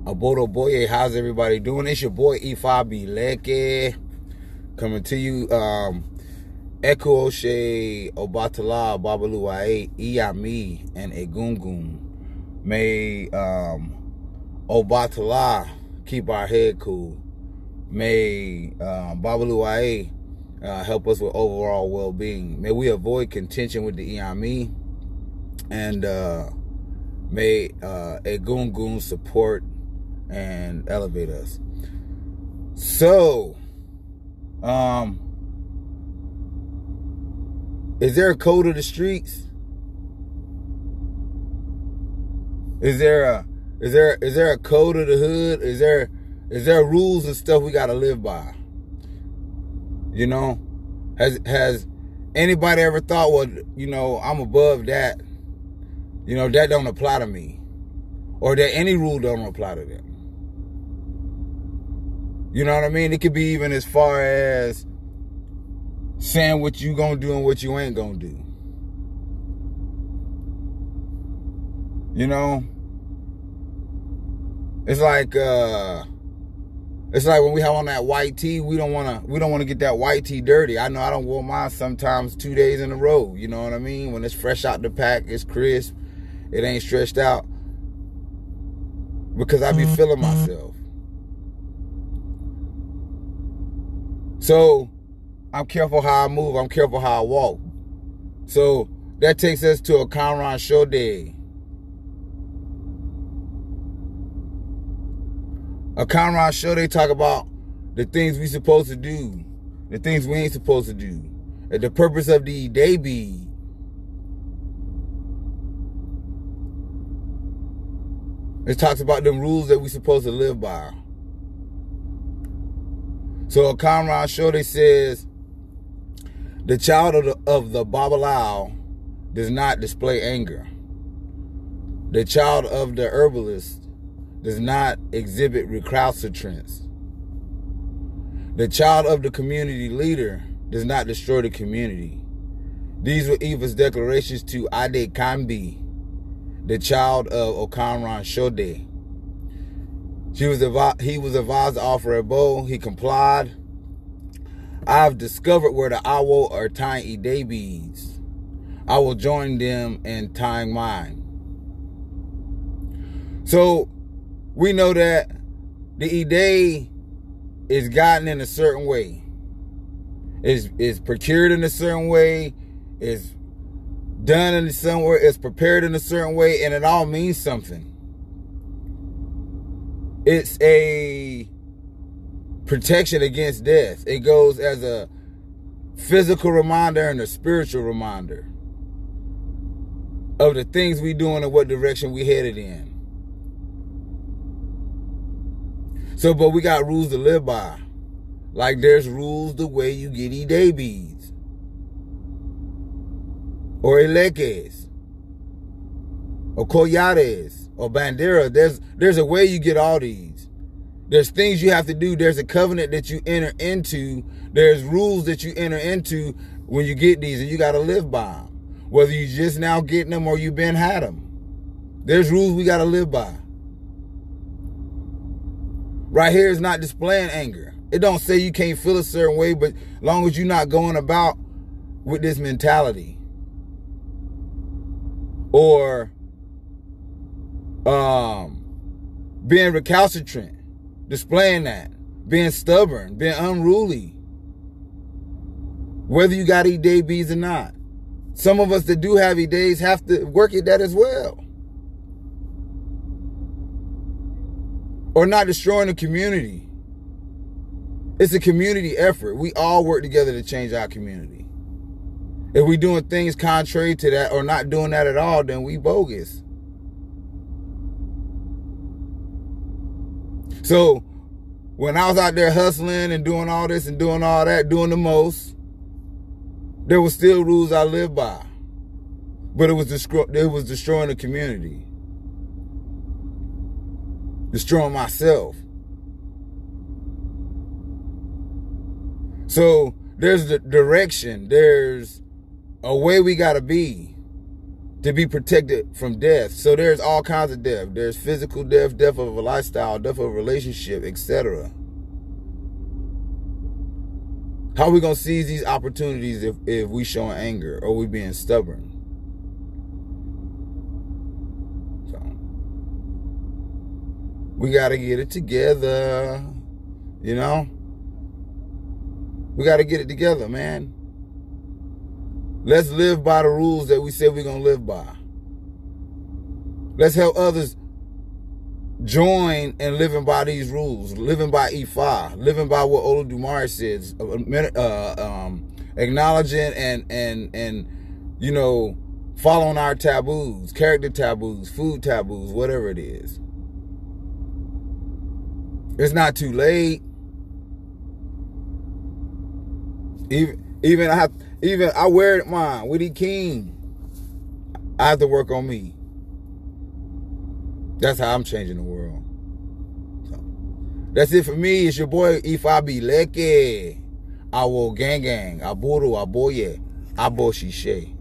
Abodo Boye, how's everybody doing? It's your boy Ifabi Leke coming to you. Eko Oshe Obatala Babaluae Iyami and Egungun. May Obatala keep our head cool. May Babaluae help us with overall well-being. May we avoid contention with the Iyami, and may Egungun support and elevate us. So, is there a code of the streets? Is there a code of the hood? Is there rules and stuff we gotta live by? You know, has anybody ever thought, well, you know, I'm above that. You know, that don't apply to me, or that any rule don't apply to them. You know what I mean? It could be even as far as saying what you gonna do and what you ain't gonna do. You know? It's like when we have on that white tee, we don't wanna get that white tee dirty. I know I don't wear mine sometimes 2 days in a row. You know what I mean? When it's fresh out the pack, it's crisp, it ain't stretched out. Because I be feeling myself. So, I'm careful how I move. I'm careful how I walk. So, that takes us to Okanran Ogbe. Okanran Ogbe talk about the things we supposed to do, the things we ain't supposed to do, and the purpose of the day bead. It talks about them rules that we supposed to live by. So Okanran Ogbe says, the child of the Babalao does not display anger. The child of the herbalist does not exhibit recalcitrance. The child of the community leader does not destroy the community. These were Eva's declarations to Ade Kambi, the child of Okanran Ogbe. He was advised to offer a bow. He complied. I've discovered where the Awo are tying Ide beads. I will join them in tying mine. So we know that the Ide is gotten in a certain way. Is procured in a certain way. Is done in a certain way. Is prepared in a certain way, and it all means something. It's a protection against death. It goes as a physical reminder and a spiritual reminder of the things we doing and what direction we headed in. So, but we got rules to live by. Like there's rules the way you get Ide beads. Or Elekes. Or Collares. Or bandera. There's a way you get all these. There's things you have to do. There's a covenant that you enter into. There's rules that you enter into when you get these, and you got to live by them. Whether you just now getting them or you been had them. There's rules we got to live by. Right here is not displaying anger. It don't say you can't feel a certain way, but as long as you're not going about with this mentality. Or being recalcitrant, displaying that, being stubborn, being unruly, whether you got Ide beads or not. Some of us that do have Ides have to work at that as well. Or not destroying the community. It's a community effort. We all work together to change our community. If we doing things contrary to that or not doing that at all, then we bogus. So, when I was out there hustling and doing all this and doing all that, doing the most, there were still rules I lived by. But it was destroying the community. Destroying myself. So, there's the direction. There's a way we got to be. to be protected from death. So there's all kinds of death. There's physical death, death of a lifestyle, death of a relationship, etc. How are we going to seize these opportunities if we showing anger or we being stubborn? So, we got to get it together, you know? We got to get it together, man. Let's live by the rules that we said we're going to live by. Let's help others join in living by these rules, living by Ifa, living by what Olodumare says, acknowledging and you know, following our taboos, character taboos, food taboos, whatever it is. It's not too late. Even I wear it mine with the king. I have to work on me. That's how I'm changing the world. So, that's it for me. It's your boy Ifa Leke. Awo gang gang. Aburu aboye. Abo shishe.